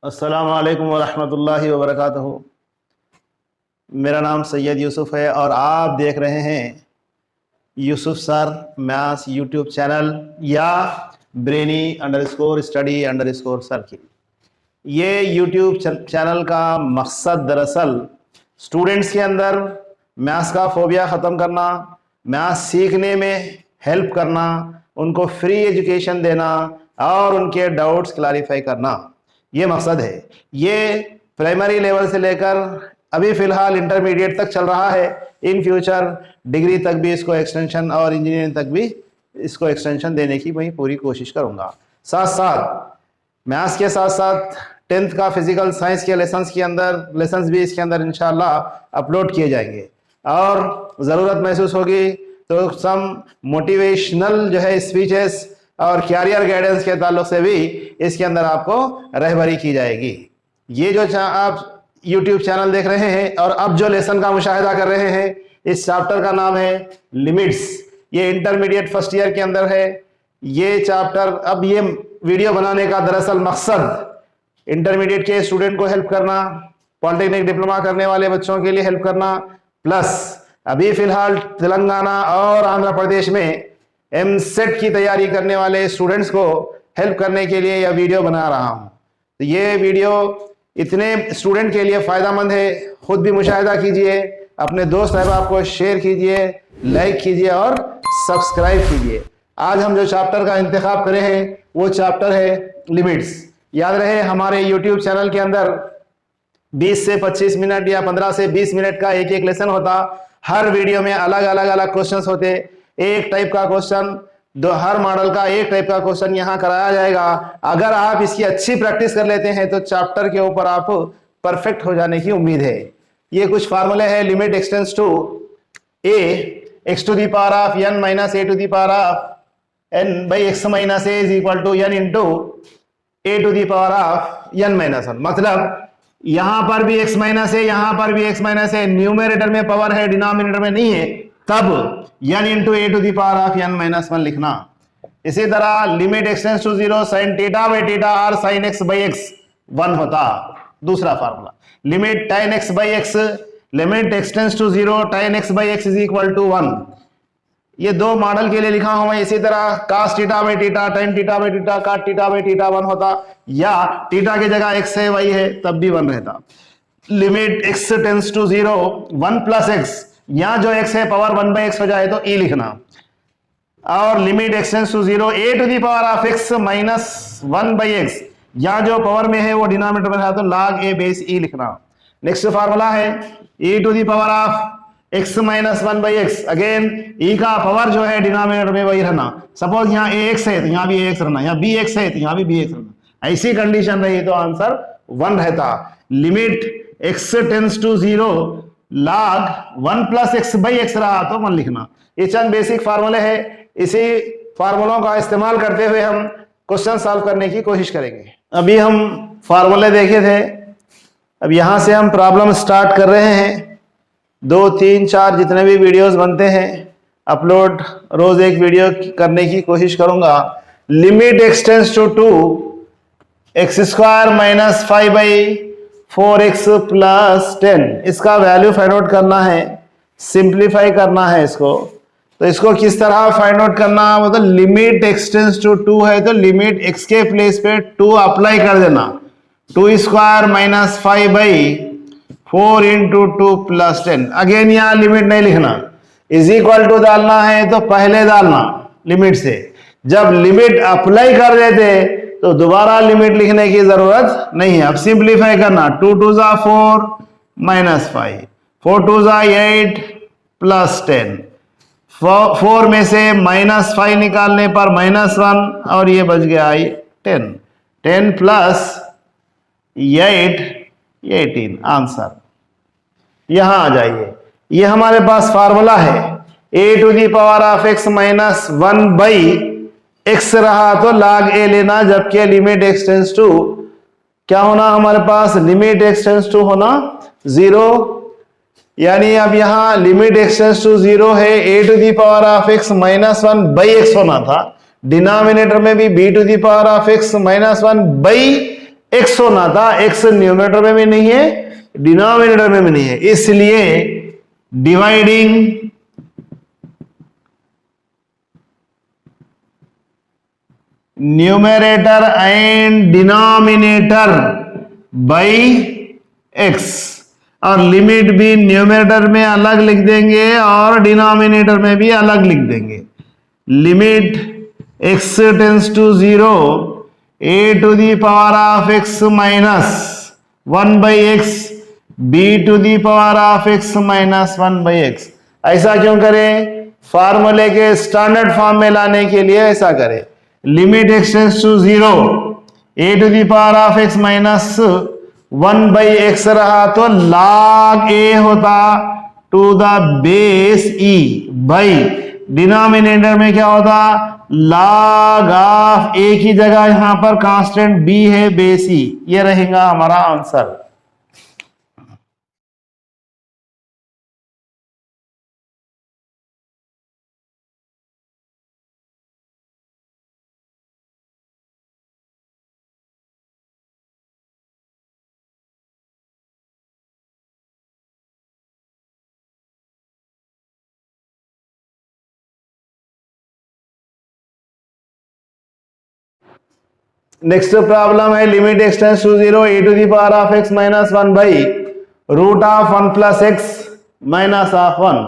अस्सलामु अलैकुम वरहमतुल्लाहि वबरकातुहू। मेरा नाम सैयद यूसुफ है और आप देख रहे हैं Yusuf sir maths YouTube channel या brainy underscore study underscore sir की। ये यूट्यूब चैनल का मकसद दरअसल स्टूडेंट्स के अंदर मैथ्स का फोबिया ख़त्म करना, मैथ्स सीखने में हेल्प करना, उनको फ्री एजुकेशन देना और उनके डाउट्स क्लैरिफाई करना, ये मकसद है। ये प्राइमरी लेवल से लेकर अभी फ़िलहाल इंटरमीडिएट तक चल रहा है। इन फ्यूचर डिग्री तक भी इसको एक्सटेंशन और इंजीनियरिंग तक भी इसको एक्सटेंशन देने की मैं पूरी कोशिश करूँगा। साथ साथ मैथ्स के साथ साथ 10th का फिजिकल साइंस के लेसन्स भी इसके अंदर इंशाल्लाह अपलोड किए जाएंगे और ज़रूरत महसूस होगी तो सम मोटिवेशनल जो है स्पीचेस और कैरियर गाइडेंस के ताल्लुक से भी इसके अंदर आपको रहबरी की जाएगी। ये जो आप YouTube चैनल देख रहे हैं और अब जो लेसन का मुशाहिदा कर रहे हैं, इस चैप्टर का नाम है लिमिट्स। ये इंटरमीडिएट फर्स्ट ईयर के अंदर है ये चैप्टर। अब ये वीडियो बनाने का दरअसल मकसद इंटरमीडिएट के स्टूडेंट को हेल्प करना, पॉलिटेक्निक डिप्लोमा करने वाले बच्चों के लिए हेल्प करना, प्लस अभी फिलहाल तेलंगाना और आंध्र प्रदेश में एमसेट की तैयारी करने वाले स्टूडेंट्स को हेल्प करने के लिए यह वीडियो बना रहा हूं। तो ये वीडियो इतने स्टूडेंट के लिए फ़ायदेमंद है, खुद भी मुशाहिदा कीजिए, अपने दोस्त अहबाब को शेयर कीजिए, लाइक कीजिए और सब्सक्राइब कीजिए। आज हम जो चैप्टर का इंतखाब करे हैं वो चैप्टर है लिमिट्स। याद रहे हमारे यूट्यूब चैनल के अंदर 20 से 25 मिनट या 15 से 20 मिनट का एक लेसन होता। हर वीडियो में अलग अलग क्वेश्चंस होते। एक टाइप का क्वेश्चन, हर मॉडल का एक टाइप का क्वेश्चन यहाँ कराया जाएगा। अगर आप इसकी अच्छी प्रैक्टिस कर लेते हैं तो चैप्टर के ऊपर आप परफेक्ट हो जाने की उम्मीद है। ये कुछ फार्मूले हैं। Limit extends to a x to the power of n minus a to the power of n by x minus a is equal to n into a to the power of n minus 1। मतलब यहां पर भी x minus है, यहां पर भी x minus है, numerator में पावर है, डिनोमिनेटर में नहीं है, तब n into a to the power of n minus 1 लिखना। इसी तरह limit extends to 0 sin theta by theta और sin x बाई x 1 होता। दूसरा formula limit tan x by x, limit extends to 0 tan x by x is equal to 1। ये दो model के लिए लिखा हूं मैं। इसी तरह cos theta by theta, tan theta by theta, cot theta by theta 1 होता, या थीटा की जगह x है y है तब भी 1 रहता। Limit x tends to 0 1 plus x, यहां जो x है पावर 1 बाई x हो जाए तो e लिखना। और limit x tends to 0 a to the power of x minus 1 by x, यहां जो पावर में है वो डिनोमिनेटर में है तो log a बेस e लिखना। नेक्स्ट फार्मूला है e to the power of x minus 1 by x। Again e का पावर जो है डिनोमिनेटर में वही रहना। सपोज यहाँ ax है तो यहाँ भी ax रहना, यहाँ bx है तो यहाँ भी bx रहना। ऐसी कंडीशन रही तो आंसर 1 रहता। Limit x tends to 0 log 1 plus x by x रहा तो 1 लिखना। ये चंद बेसिक फार्मूले हैं। इसी फार्मूलों का इस्तेमाल करते हुए हम क्वेश्चन सॉल्व करने की कोशिश करेंगे। अभी हम फार्मूले देखे थे, अब यहां से हम प्रॉब्लम स्टार्ट कर रहे हैं। 2 3 4 जितने भी वीडियोस बनते हैं अपलोड, रोज एक वीडियो करने की कोशिश करूंगा। Limit extends to 2 x square minus 5 by 4x plus 10, इसका वैल्यू फाइंड आउट करना है, सिंप्लीफाई करना है इसको। तो इसको किस तरह फाइंड आउट करना, मतलब लिमिट एक्सटेंड्स टू 2 है तो लिमिट x के प्लेस पे 2 अप्लाई कर देना। 2 square minus 5 by 4 into 2 plus 10। Again यहाँ लिमिट नहीं लिखना, इज इक्वल टू डालना है तो पहले डालना लिमिट से। जब लिमिट अप्लाई कर देते तो दोबारा लिमिट लिखने की जरूरत नहीं है। अब सिंप्लीफाई करना, 2 2 जा 4 माइनस 5, 4 2 जा 8 प्लस 10। 4 में से माइनस 5 निकालने पर माइनस 1 और ये बच गया 10। 10 प्लस 8 18 आंसर। यहां आ जाइए, ये हमारे पास फार्मूला है। a to the power of x minus 1 by x रहा तो log a लेना, जबकि लिमिट एक्सटेंड्स टू क्या होना हमारे पास, लिमिट एक्सटेंड्स टू होना 0। यानी अब यहां लिमिट एक्सटेंड्स टू 0 है, a to the power of x minus 1 by x होना था। डिनोमिनेटर में भी b to the power of x minus 1 by x होना था, x न्यूमरेटर में भी नहीं है, डिनोमिनेटर में भी नहीं है, इसलिए dividing numerator and denominator by x, और लिमिट भी न्यूमरेटर में अलग लिख देंगे और डिनोमिनेटर में भी अलग लिख देंगे। Limit x tends to 0 a to the power of x minus 1 by x b to the power of x minus 1 by x. ऐसा क्यों करें? फार्मूले के स्टैंडर्ड फॉर्म में लाने के लिए ऐसा करें। Limit x tends to 0 a to the power of x minus 1 by x रहा तो log a होता to the base e by denominator में क्या होता? log ऑफ a की जगह यहां पर कांस्टेंट b है, बेस e। ये रहेगा हमारा आंसर। नेक्स्ट प्रॉब्लम है limit x tends to 0 a to the power of x minus 1 by root of 1 plus x minus of 1।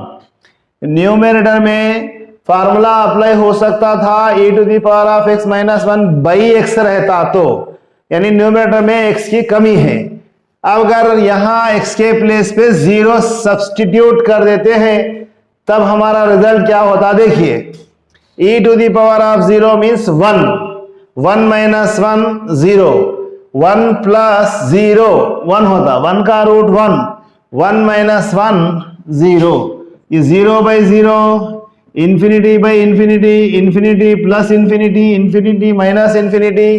Numerator में फार्मूला अप्लाई हो सकता था a to the power of x minus 1 by x रहता तो, यानी numerator में x की कमी है। अब अगर यहां x के प्लेस पे 0 सब्स्टिट्यूट कर देते हैं तब हमारा रिजल्ट क्या होता? देखिए, e to the power of 0 means 1 minus 1 0, 1 plus 0 1 होता, 1 का रूट 1 माइनस 1 0, ये 0 by 0, infinity by infinity, infinity plus infinity, infinity minus infinity.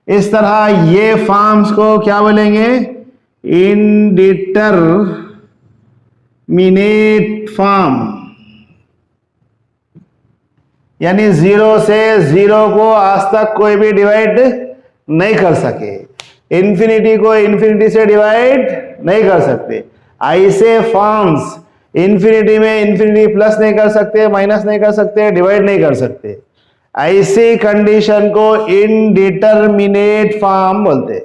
इस तरह ये फॉर्म्स को क्या बोलेंगे? इनडिटरमिनेट फॉर्म, यानी 0 से 0 को आज तक कोई भी डिवाइड नहीं कर सके, इंफिनिटी को इंफिनिटी से डिवाइड नहीं कर सकते। ऐसे फॉर्म्स इंफिनिटी में इंफिनिटी प्लस नहीं कर सकते, माइनस नहीं कर सकते, डिवाइड नहीं कर सकते। ऐसी कंडीशन को इनडिटरमिनेट फॉर्म बोलते हैं।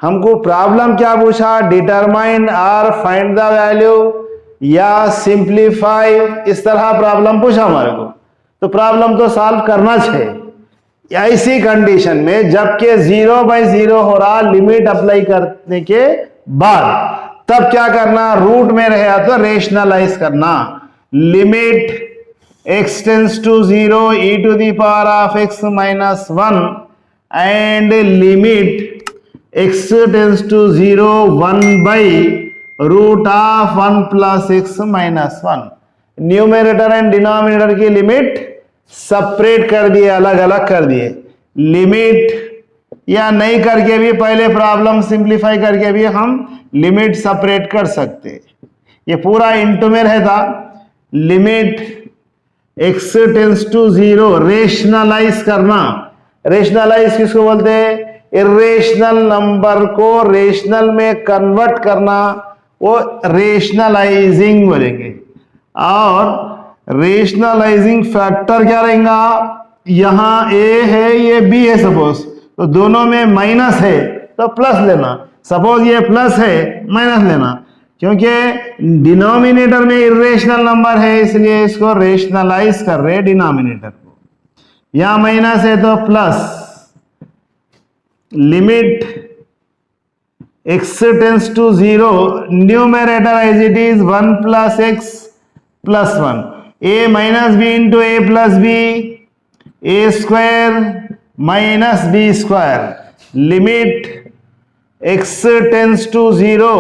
हमको प्रॉब्लम क्या पूछा? डिटरमाइन और फाइंड द वैल्यू या सिंप्लीफाई, इस तरह प्रॉब्लम पूछा हमारे को, तो प्रॉब्लम तो सॉल्व करना चाहिए। ऐसी कंडीशन में जबकि 0 बाई 0 हो रहा लिमिट अप्लाई करने के बाद, तब क्या करना? रूट में रहे तो रेशनलाइज करना। Limit x tends to 0 e to the power of x minus 1 and limit x tends to 0 1 by root of 1 plus x minus 1। Numerator and denominator की लिमिट सेपरेट कर दिए, अलग अलग कर दिए। लिमिट या नहीं करके भी, पहले प्रॉब्लम सिंप्लीफाई करके भी हम लिमिट सेपरेट कर सकते। ये पूरा इनटू में रहता। Limit x tends to 0 rationalise करना। रेशनलाइज किसको बोलते हैं? इरेशनल नंबर को रेशनल में कन्वर्ट करना, वो रेशनलाइजिंग बोलेंगे। और रेशनलाइजिंग फैक्टर क्या रहेगा? यहां a है, ये b है सपोज, तो दोनों में माइनस है तो प्लस लेना। सपोज ये प्लस है, माइनस लेना, क्योंकि डिनोमिनेटर में इरेशनल नंबर है इसलिए इसको रेशनलाइज कर रहे हैं डिनोमिनेटर को। यहां माइनस है तो plus. Limit x tends to 0, numerator as it is 1 plus x plus 1, a minus b into a plus b, a square minus b square. Limit x tends to 0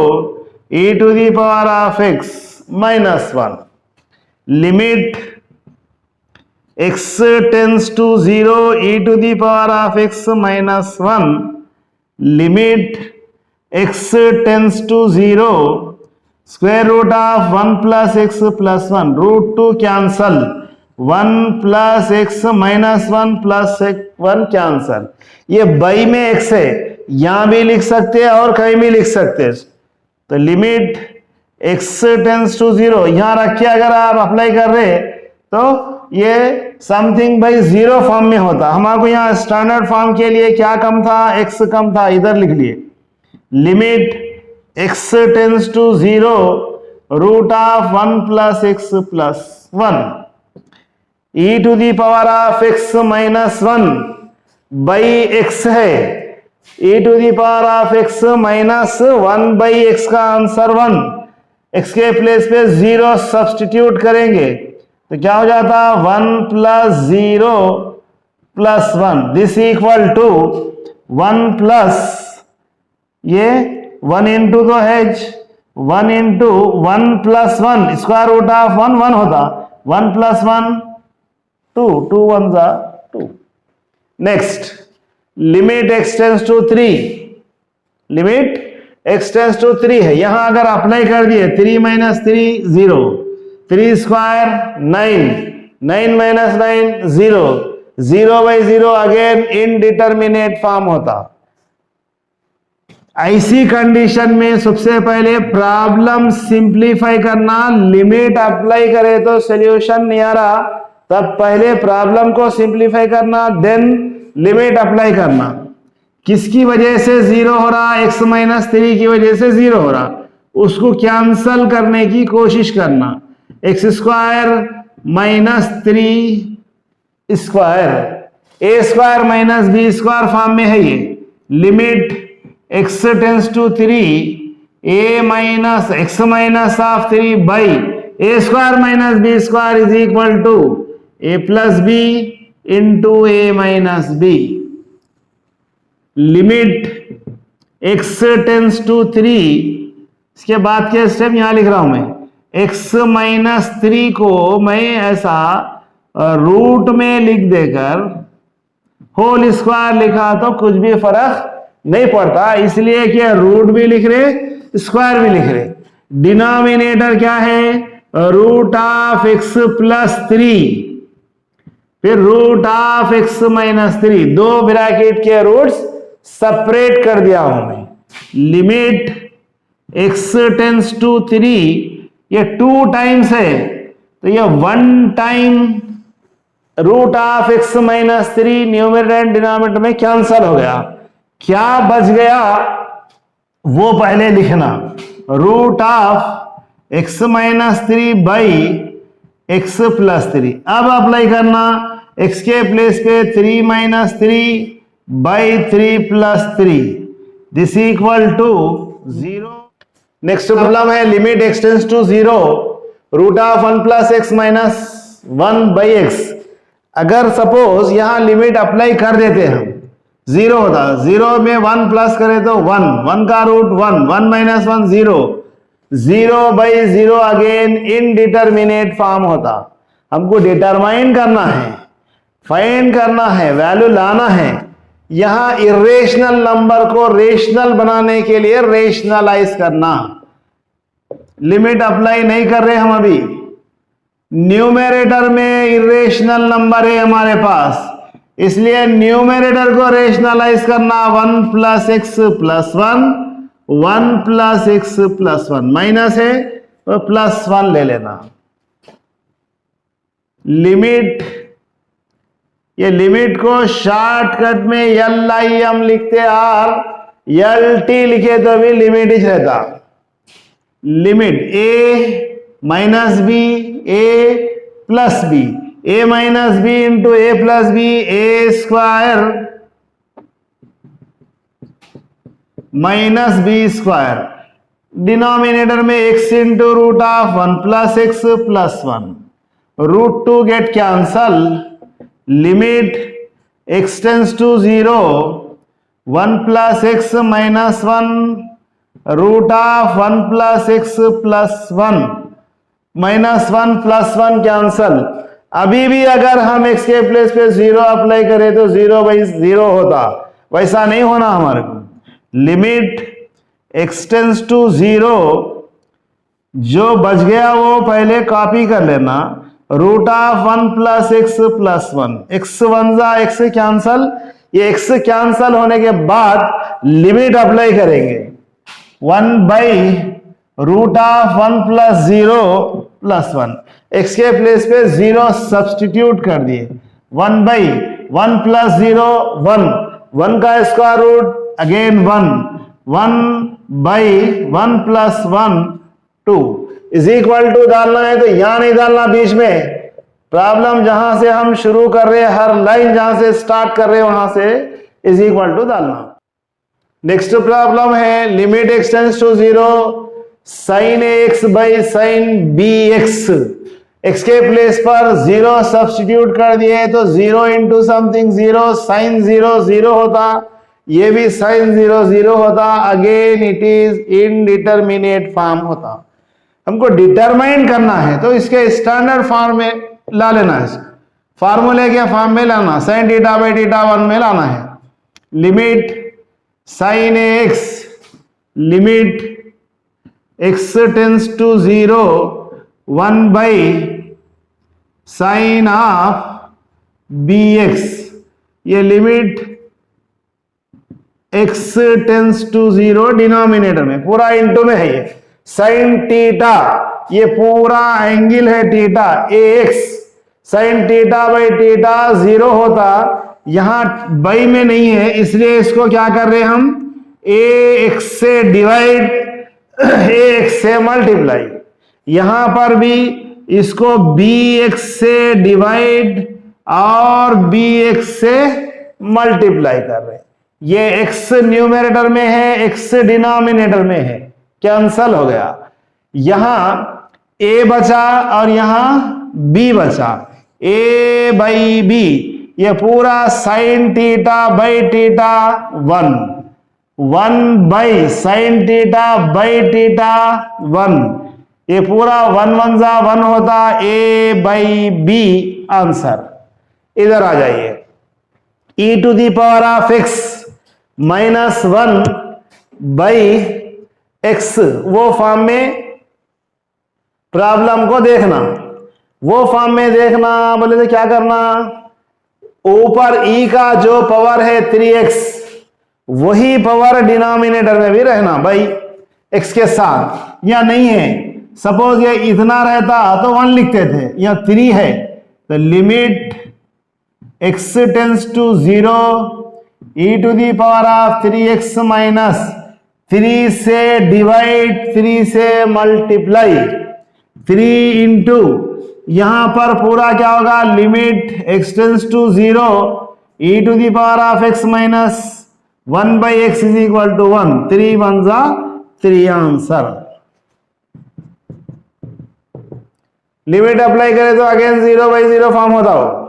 e to the power of x minus 1। Limit x tends to 0 e to the power of x minus 1। Limit x tends to 0 square root of 1 plus x plus 1, root 2 cancel, 1 plus x minus 1 plus 1 cancel. ये by में x है, यहां भी लिख सकते हैं और कहीं भी लिख सकते हैं। तो लिमिट x टेंस टू 0 यहां रख के अगर आप अप्लाई कर रहे तो ये समथिंग बाई 0 फॉर्म में होता। हमारे को यहाँ स्टैंडर्ड फॉर्म के लिए क्या कम था, x कम था, इधर लिख लिए limit x tends to 0 root of 1 plus x plus 1 e to the power of x minus 1 by x है। e to the power of x minus 1 by x का आंसर 1, x के प्लेस पे 0 substitute करेंगे तो क्या हो जाता 1 plus 0 plus 1 this equal to 1 plus ये 1 इंटू तो है 1 into 1 plus 1 square root of 1 1 होता 1 प्लस 1 2 2 1 जा 2। Next limit x tends to 3, limit x tends to 3 है। यहां अगर अप्लाई कर दिए 3 minus 3 0, 3 square 9, 9 minus 9 0, 0 by 0 again indeterminate form होता। ऐसी कंडीशन में सबसे पहले प्रॉब्लम सिंप्लीफाई करना, लिमिट अप्लाई करे तो सॉल्यूशन नहीं आ रहा तब पहले प्रॉब्लम को सिंप्लीफाई करना देन लिमिट अप्लाई करना। किसकी वजह से 0 हो रहा, x माइनस 3 की वजह से 0 हो रहा, उसको कैंसल करने की कोशिश करना। X square minus 3 square a square minus b square form में है ये। Limit x tends to 3 a minus x minus of 3 by a square minus b square is equal to a plus b into a minus b. Limit x tends to 3, इसके बाद के step यहां लिख रहा हूं मैं। x माइनस 3 को मैं ऐसा रूट में लिख देकर होल स्क्वायर लिखा तो कुछ भी फर्क नहीं पड़ता, इसलिए कि रूट भी लिख रहे स्क्वायर भी लिख रहे। डिनोमिनेटर क्या है, रूट ऑफ x प्लस 3 फिर रूट ऑफ x माइनस 3, दो ब्रैकेट के रूट्स सेपरेट कर दिया हूं मैं। लिमिट x टेंस टू 3, ये 2 टाइम्स है तो ये 1 time root of x minus 3 numerator and denominator में कैंसल हो गया। क्या बच गया वो पहले लिखना, root of x minus 3 by x plus 3। अब अप्लाई करना, x के प्लेस पे 3 minus 3 by 3 plus 3 this equal to 0। Next problem है limit x tends to 0 root of 1 plus x minus 1 by x। अगर सपोज यहां लिमिट अप्लाई कर देते हम 0 होता, 0 में 1 प्लस करें तो 1, 1 का root 1, 1 minus 1 0, 0 by 0 again indeterminate form होता। हमको डिटरमाइन करना है, फाइंड करना है, वैल्यू लाना है। यहां इरेशनल नंबर को रेशनल बनाने के लिए रेशनलाइज करना। लिमिट अप्लाई नहीं कर रहे हम अभी, न्यूमरेटर में इरेशनल नंबर है हमारे पास, इसलिए न्यूमरेटर को रेशनलाइज करना। 1 plus x plus 1, 1 plus x plus 1, minus है तो प्लस 1 ले लेना। लिमिट, ये लिमिट को शॉर्टकट में LIM लिखते और LT लिखे तो भी लिमिट ही रहता। Limit a minus b a plus b, a minus b into a plus b, a square minus b square. Denominator में x into root of 1 plus x plus 1, root 2 get cancel. Limit x tends to 0 1 plus x minus 1 root of 1 plus x plus 1 minus 1 plus 1 cancel. अभी भी अगर हम x के place पे 0 apply करें तो 0 by 0 होता, वैसा नहीं होना हमारे को। लिमिट x टेंस टू 0, जो बच गया वो पहले कॉपी कर लेना। Root of 1 plus x plus 1, x 1 जा एक्स कैंसल, ये एक्स कैंसल होने के बाद लिमिट अप्लाई करेंगे 1/√1 + 0 + 1। x के प्लेस पे 0 सब्स्टिट्यूट कर दिए। 1/1 + 0 1, 1 का square root again 1, 1/1 + 1 2 is equal to डालना है तो यहां नहीं डालना बीच में। प्रॉब्लम जहां से हम शुरू कर रहे हैं, हर लाइन जहां से स्टार्ट कर रहे हैं वहां से इज इक्वल टू डालना। नेक्स्ट प्रॉब्लम है limit x tends to 0 sin ax by sin bx। x के प्लेस पर 0 सब्स्टिट्यूट कर दिए तो 0 इंटू समथिंग 0, sin 0 0 होता, ये भी sin 0 0 होता। Again it is indeterminate form होता। हमको डिटरमाइन करना है तो इसके स्टैंडर्ड फॉर्म में ला लेना है, फार्मूले के फॉर्म में लाना, sin θ/θ1 में लाना है। Limit sin ax, limit x tends to 0 1/sin of bx, ये limit x tends to 0 denominator में, पूरा इंटू में है ये। sin थीटा, ये पूरा एंगल है थीटा ax, sin θ/θ 0 होता, यहां बाई में नहीं है इसलिए इसको क्या कर रहे हैं हम, ax से डिवाइड, ax से मल्टीप्लाई। यहां पर भी इसको bx से डिवाइड और bx से मल्टीप्लाई कर रहे हैं। ये x न्यूमरेटर में है, x डिनोमिनेटर में है, कैंसल हो गया। यहां a बचा और यहां b बचा, a/b, ये पूरा sin θ/θ 1, 1/sin θ/θ 1, ये पूरा 1 1 जा 1 होता, a/b आंसर। इधर आ जाइए, e⁻x -1/x, वो फॉर्म में प्रॉब्लम को देखना, वो फॉर्म में देखना बोले तो क्या करना, ऊपर e का जो पावर है 3x, वही पावर डिनोमिनेटर में भी रहना भाई x के साथ। या नहीं है, सपोज ये इतना रहता तो 1 लिखते थे, या 3 है तो limit x tends to 0 e⁻3x -3 से डिवाइड 3 से मल्टीप्लाई 3 इंटू, यहां पर पूरा क्या होगा, limit x tends to 0 e⁻x -1/x is equal to 1, 3 1 जा 3 आंसर। लिमिट अप्लाई करें तो अगेन 0/0 फॉर्म होता हो।